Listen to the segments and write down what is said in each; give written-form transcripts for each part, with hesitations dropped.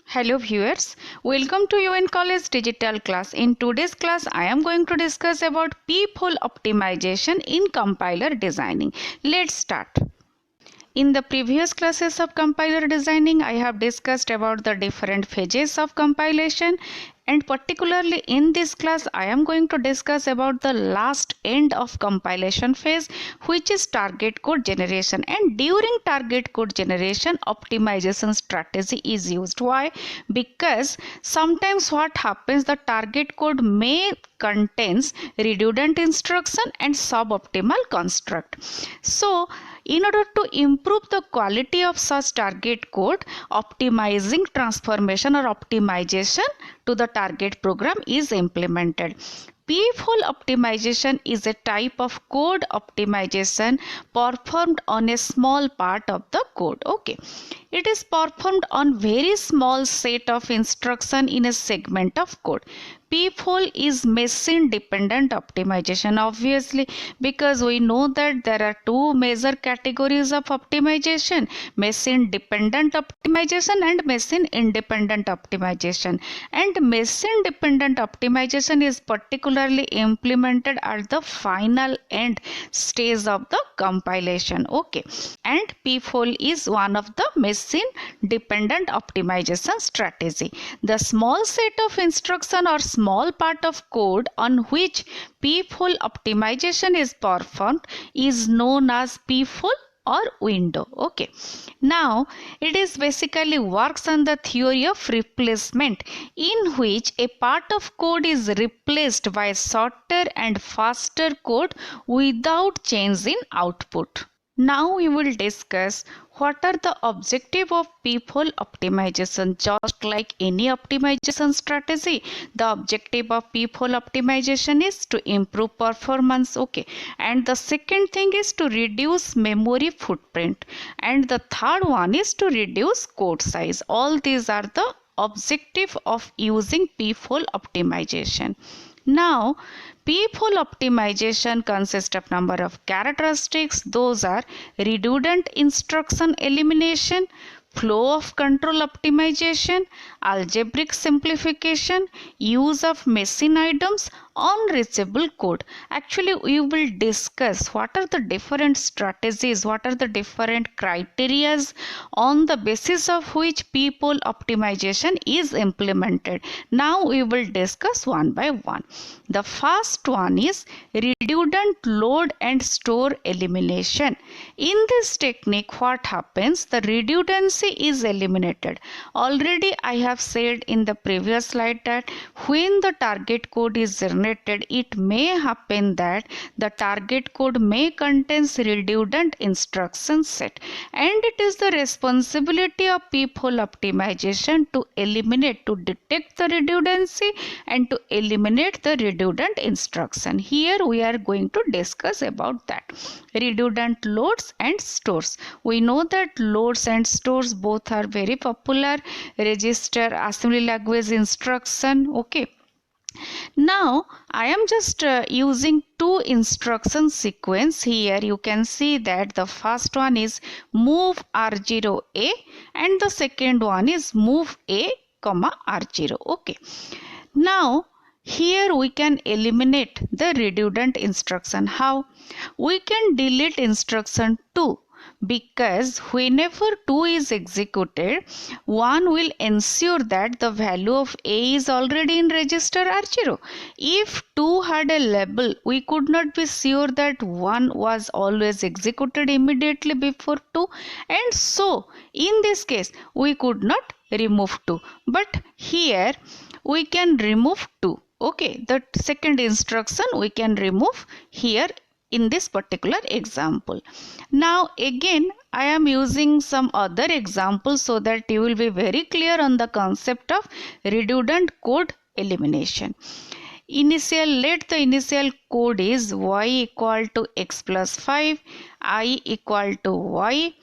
Hello viewers, welcome to UN College Digital class. In today's class, I am going to discuss about peephole optimization in compiler designing. Let's start. In the previous classes of compiler designing, I have discussed about the different phases of compilation, and particularly in this class I am going to discuss about the last end of compilation phase, which is target code generation. And during target code generation, optimization strategy is used. Why? Because sometimes what happens, the target code may contains redundant instruction and suboptimal construct. So in order to improve the quality of such target code, optimizing transformation or optimization to the target program is implemented. Peephole optimization is a type of code optimization performed on a small part of the code. Okay, it is performed on very small set of instruction in a segment of code. Peephole is machine dependent optimization, obviously, because we know that there are two major categories of optimization: machine dependent optimization and machine independent optimization. And machine dependent optimization is particularly implemented at the final end stage of the compilation. Okay, and peephole is one of the machine dependent optimization strategy. The small set of instruction or small part of code on which peephole optimization is performed is known as peephole or window. Okay, now it is basically works on the theory of replacement, in which a part of code is replaced by shorter and faster code without change in output. Now we will discuss what are the objective of peephole optimization. Just like any optimization strategy, the objective of peephole optimization is to improve performance. Okay, and the second thing is to reduce memory footprint, and the third one is to reduce code size. All these are the objective of using peephole optimization. Now, peephole optimization consists of number of characteristics. Those are redundant instruction elimination, flow of control optimization, algebraic simplification, use of machine items, unreachable code. Actually, we will discuss what are the different strategies, what are the different criterias on the basis of which peephole optimization is implemented. Now we will discuss one by one. The first one is redundant load and store elimination. In this technique, what happens? The redundancy is eliminated. Already I have said in the previous slide that when the target code is generated, it may happen that the target code may contains redundant instruction set, and it is the responsibility of peephole optimization to eliminate, to detect the redundancy and to eliminate the redundant instruction. Here we are going to discuss about that. Redundant loads and stores. We know that loads and stores both are very popular register assembly language instruction. Okay, now I am just using two instruction sequence. Here you can see that the first one is move R0A and the second one is move A comma R0. Okay, now here we can eliminate the redundant instruction. How? We can delete instruction 2, because whenever 2 is executed, one will ensure that the value of A is already in register R0. If 2 had a label, we could not be sure that 1 was always executed immediately before 2, and so in this case we could not remove 2, but here we can remove 2. Okay, the second instruction we can remove here in this particular example. Now again I am using some other examples so that you will be very clear on the concept of redundant code elimination. Let the initial code is y equal to x plus 5, I equal to y,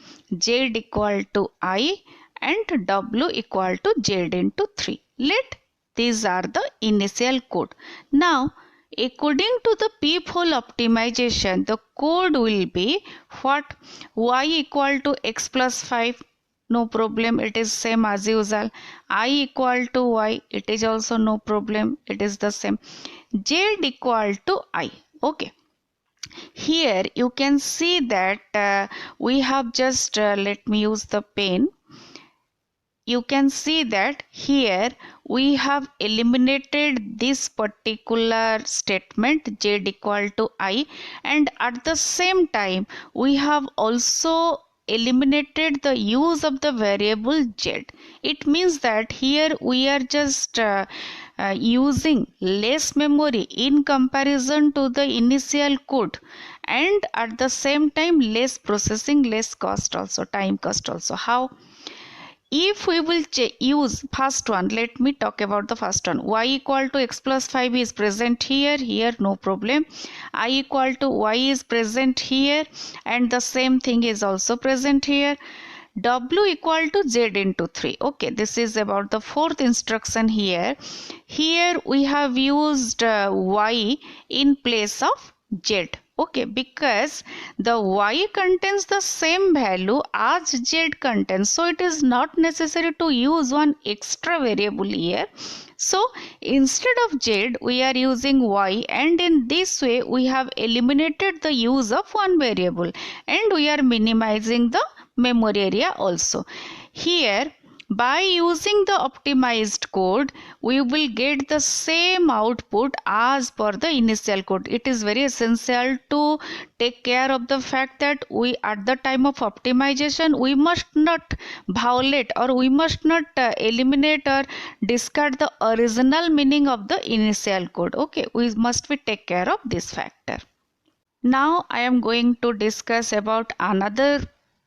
z equal to I, and w equal to z into 3. These are the initial code. Now according to the peephole optimization, the code will be what? Y equal to x plus 5. no problem, it is same as usual. I equal to y, it is also no problem, it is the same. Z equal to I. Okay, here you can see that we have just let me use the pen. You can see that here we have eliminated this particular statement z equal to I, and at the same time we have also eliminated the use of the variable z. It means that here we are just using less memory in comparison to the initial code, and at the same time less processing, less cost also, time cost also. How? If we will use first one, let me talk about the first one. Y equal to x plus 5 is present here, no problem. I equal to y is present here, and the same thing is also present here. W equal to z into 3. Okay, this is about the fourth instruction here. Here we have used y in place of z. Okay, because the y contains the same value as z contains, so it is not necessary to use one extra variable here. So instead of z we are using y, and in this way we have eliminated the use of one variable, and we are minimizing the memory area also. Here, by using the optimized code, we will get the same output as per the initial code. It is very essential to take care of the fact that we, at the time of optimization, we must not violate, or we must not eliminate or discard the original meaning of the initial code. Okay, we must be take care of this factor. Now I am going to discuss about another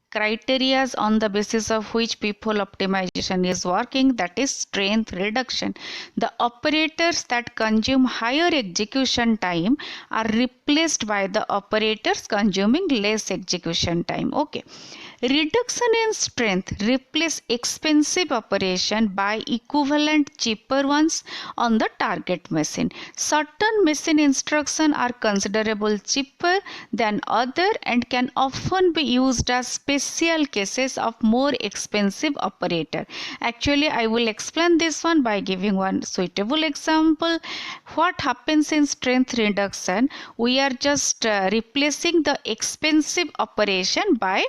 criteria on the basis of which P-fold optimization is working, that is strength reduction. The operators that consume higher execution time are replaced by the operators consuming less execution time. Okay. Reduction in strength replace expensive operation by equivalent cheaper ones on the target machine. Certain machine instructions are considerable cheaper than other and can often be used as special cases of more expensive operator. Actually, I will explain this one by giving one suitable example. What happens in strength reduction? We are just replacing the expensive operation by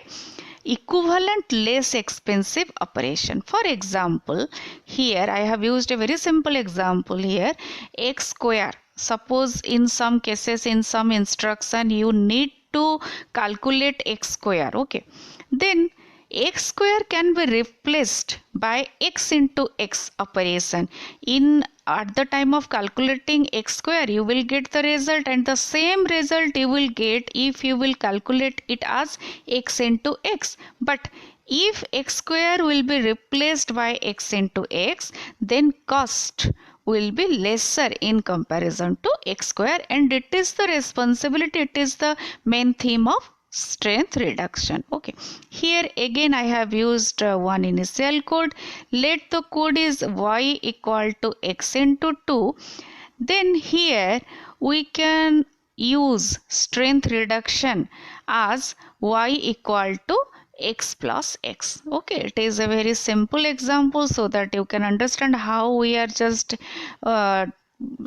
equivalent less expensive operation. For example, here I have used a very simple example here, x square. Suppose in some cases, in some instruction, you need to calculate x square. Okay, then x square can be replaced by x into x operation. In at the time of calculating x square, you will get the result, and the same result you will get if you will calculate it as x into x. But if x square will be replaced by x into x, then cost will be lesser in comparison to x square, and it is the responsibility, it is the main theme of strength reduction. Okay, here again I have used one initial code. Let the code is y equal to x into 2. Then here we can use strength reduction as y equal to x plus x. Okay, it is a very simple example so that you can understand how we are just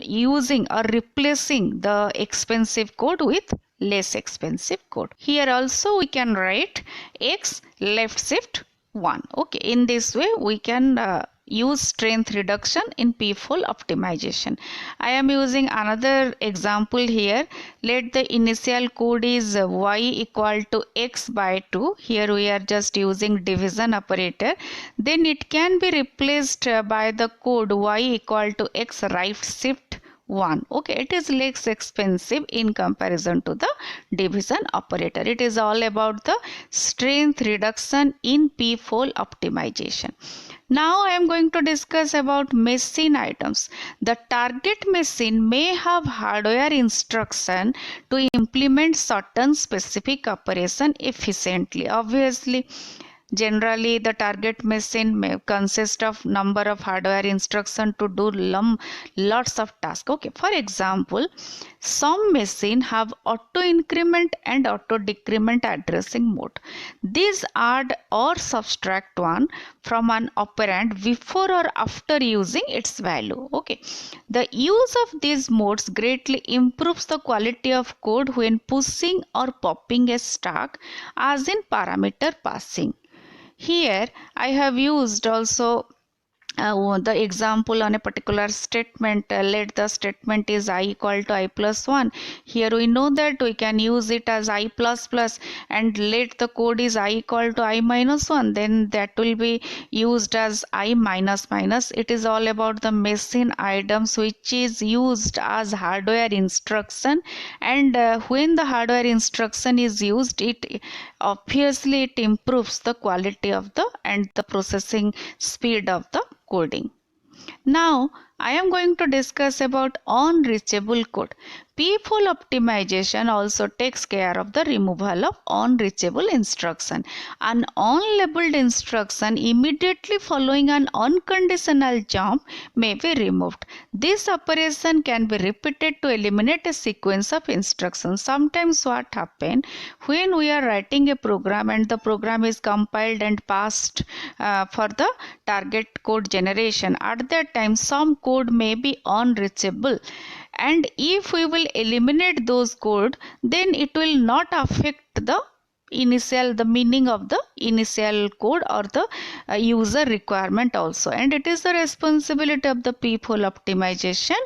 using or replacing the expensive code with less expensive code. Here also we can write x left shift 1. Okay, in this way we can use strength reduction in P-fold optimization. I am using another example here. Let the initial code is y equal to x by 2. Here we are just using division operator. Then it can be replaced by the code y equal to x right shift 1. Okay, it is less expensive in comparison to the division operator. It is all about the strength reduction in P-fold optimization. Now I am going to discuss about machine items. The target machine may have hardware instruction to implement certain specific operation efficiently. Obviously, Generally, the target machine may consist of number of hardware instruction to do lots of tasks. Okay, for example, some machine have auto increment and auto decrement addressing mode. These add or subtract one from an operand before or after using its value. Okay, the use of these modes greatly improves the quality of code when pushing or popping a stack, as in parameter passing. Here I have used also the example on a particular statement. Let the statement is I equal to I plus 1. Here we know that we can use it as I plus plus, and let the code is I equal to I minus 1, then that will be used as I minus minus. It is all about the machine items which is used as hardware instruction, and when the hardware instruction is used, it obviously it improves the quality of the and the processing speed of the coding. Now I am going to discuss about unreachable code. P-fold optimization also takes care of the removal of unreachable instruction. An unlabeled instruction immediately following an unconditional jump may be removed. This operation can be repeated to eliminate a sequence of instructions. Sometimes what happens when we are writing a program and the program is compiled and passed for the target code generation, at that time some code may be unreachable, and if we will eliminate those code, then it will not affect the meaning of the initial code or the user requirement also, and it is the responsibility of the P-fold optimization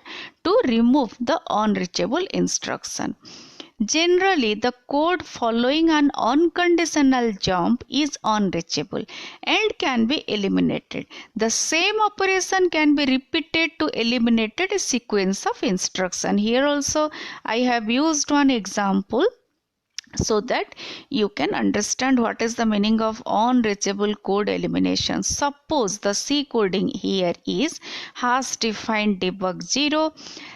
to remove the unreachable instruction. Generally, the code following an unconditional jump is unreachable and can be eliminated. The same operation can be repeated to eliminate a sequence of instruction. Here also I have used one example so that you can understand what is the meaning of unreachable code elimination. Suppose the C coding here is has defined debug 0,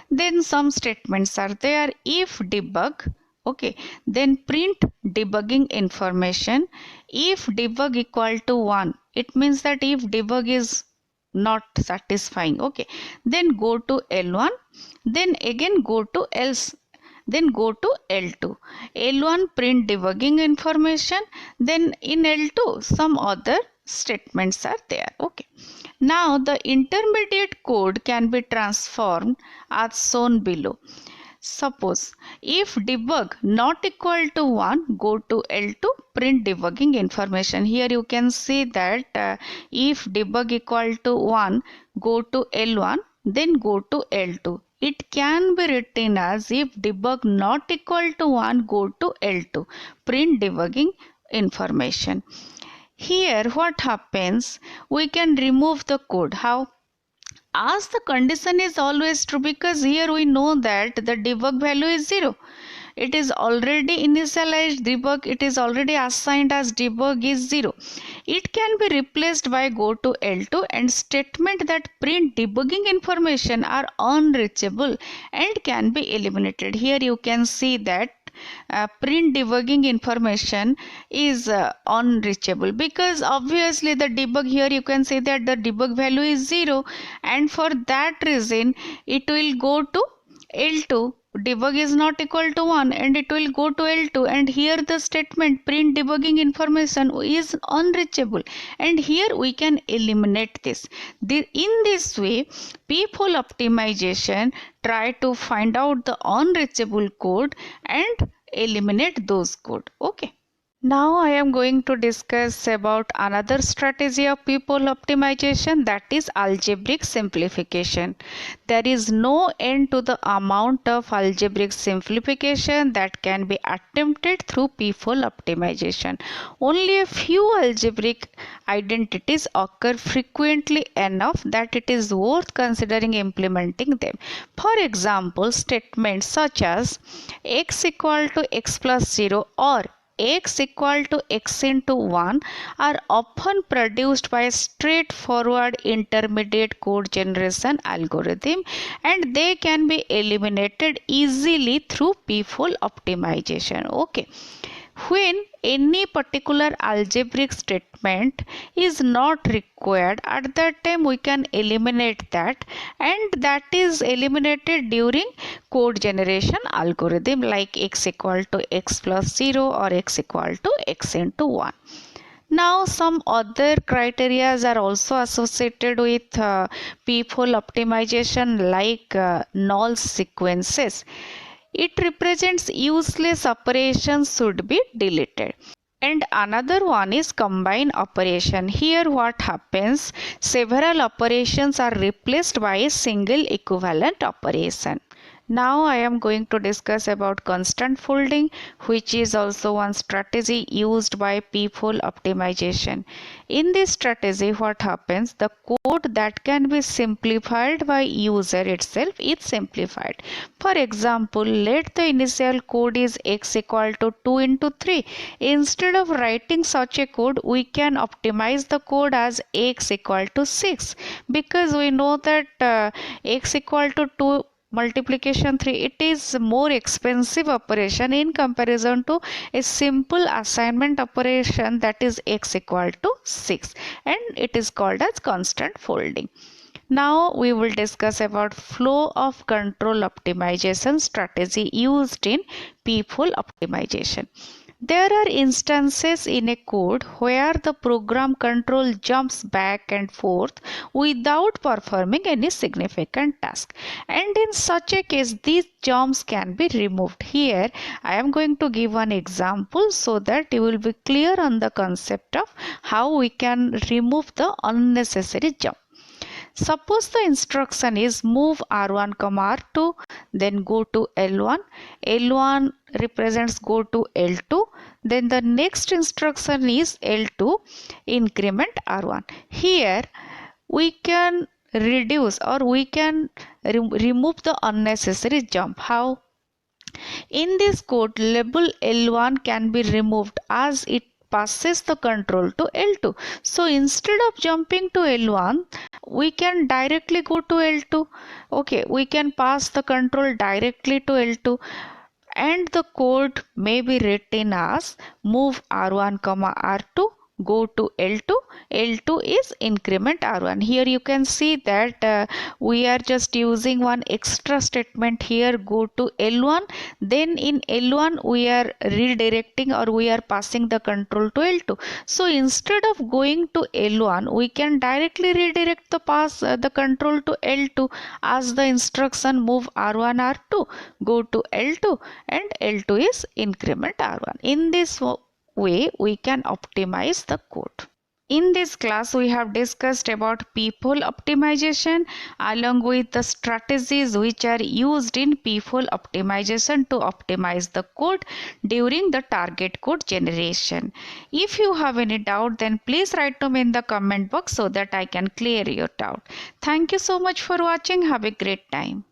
then some statements are there. If debug, okay, then print debugging information. If debug equal to 1, it means that if debug is not satisfying, okay, then go to L1, then again go to else, then go to L2. L1 print debugging information, then in L2 some other statements are there. Okay. Now the intermediate code can be transformed as shown below. Suppose if debug not equal to 1, go to L2, print debugging information. Here you can see that if debug equal to 1, go to L1, then go to L2. It can be written as if debug not equal to 1, go to L2, print debugging information. Here what happens, we can remove the code. How? As the condition is always true, because here we know that the debug value is 0. It is already initialized debug, it is already assigned as debug is 0. It can be replaced by go to L2 and statement that print debugging information are unreachable and can be eliminated. Here you can see that print debugging information is unreachable, because obviously the debug, here you can see that the debug value is 0, and for that reason it will go to L2. Debug is not equal to 1 and it will go to L2, and here the statement print debugging information is unreachable, and here we can eliminate this. In this way, P-fold optimization try to find out the unreachable code and eliminate those code. Okay. Now I am going to discuss about another strategy of P-fold optimization, that is algebraic simplification. There is no end to the amount of algebraic simplification that can be attempted through P-fold optimization. Only a few algebraic identities occur frequently enough that it is worth considering implementing them. For example, statements such as x equal to x plus 0 or x equal to x into 1 are often produced by a straightforward intermediate code generation algorithm, and they can be eliminated easily through P-fold optimization. Okay. When any particular algebraic statement is not required, at that time we can eliminate that, and that is eliminated during code generation algorithm like x equal to x plus 0 or x equal to x into 1. Now some other criteria are also associated with p-fold optimization like null sequences. It represents useless operations should be deleted. And another one is combine operation. Here what happens, several operations are replaced by a single equivalent operation. Now I am going to discuss about constant folding, which is also one strategy used by p-fold optimization. In this strategy what happens, the code that can be simplified by user itself is simplified. For example, let the initial code is x equal to 2 into 3. Instead of writing such a code, we can optimize the code as x equal to 6, because we know that x equal to 2 multiplication 3, it is more expensive operation in comparison to a simple assignment operation that is x equal to 6, and it is called as constant folding. Now we will discuss about flow of control optimization strategy used in p-fold optimization. There are instances in a code where the program control jumps back and forth without performing any significant task, and in such a case these jumps can be removed. Here I am going to give one example so that you will be clear on the concept of how we can remove the unnecessary jump. Suppose the instruction is move R1, R2, then go to L1. L1 represents go to L2. Then the next instruction is L2, increment R1. Here we can reduce or we can remove the unnecessary jump. How? In this code, label L1 can be removed as it passes the control to L2. So instead of jumping to L1, we can directly go to L2. Okay, we can pass the control directly to L2, and the code may be written as move R1, R2, go to L2. L2 is increment R1. Here you can see that we are just using one extra statement here, go to L1. Then in L1 we are redirecting or we are passing the control to L2. So instead of going to L1, we can directly redirect the control to L2 as the instruction move R1, R2, go to L2, and L2 is increment R1. In this way we can optimize the code. In this class we have discussed about p-fold optimization along with the strategies which are used in p-fold optimization to optimize the code during the target code generation. If you have any doubt, then please write to me in the comment box so that I can clear your doubt. Thank you so much for watching. Have a great time.